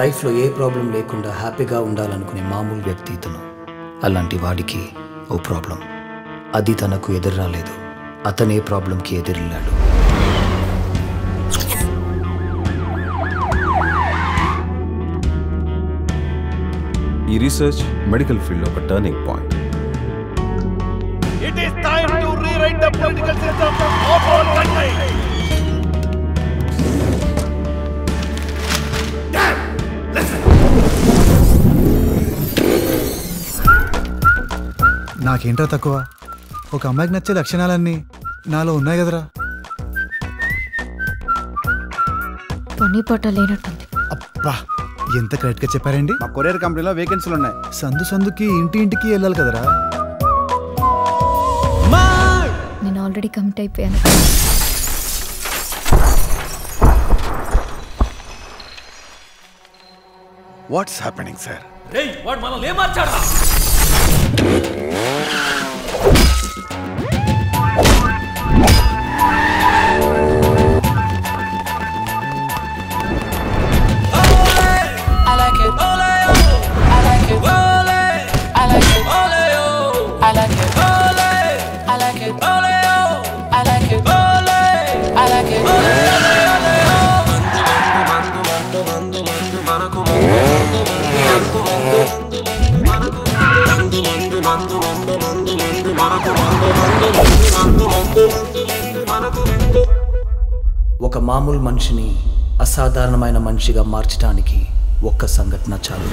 లైఫ్లో ఏ ప్రాబ్లం లేకుండా హ్యాపీగా ఉండాలనుకునే మామూలు వ్యక్తి ఇతను. అలాంటి వాడికి ఓ ప్రాబ్లం, అది తనకు ఎదురు రాలేదు, అతనే ప్రాబ్లంకి ఎదురెళ్ళాడు. ఈ రీసెర్చ్ మెడికల్ ఫీల్డ్ ఒక turning point. It is time to rewrite the political system of our country. Damn! Listen. నాకేంట్రా తక్కువ? ఒక అమ్మాయికి నచ్చే లక్షణాలన్నీ నాలో ఉన్నాయి కదరా. పని పట్ట లేనట్టుంది. అబ్బా, ఎంత కరెక్ట్గా చెప్పారండి. మా కొరియర్ కంపెనీలో వేకెన్సీలు ఉన్నాయి. సందుకి ఇంటికి వెళ్ళాలి కదరా. నేను ఆల్రెడీ కమిట్ అయిపోయాను. What's happening sir? రేయ్, వాడు మనల్ని ఏం మార్చాడా? ఒక మామూలు మనిషిని అసాధారణమైన మనిషిగా మార్చడానికి ఒక్క సంఘటన చాలు.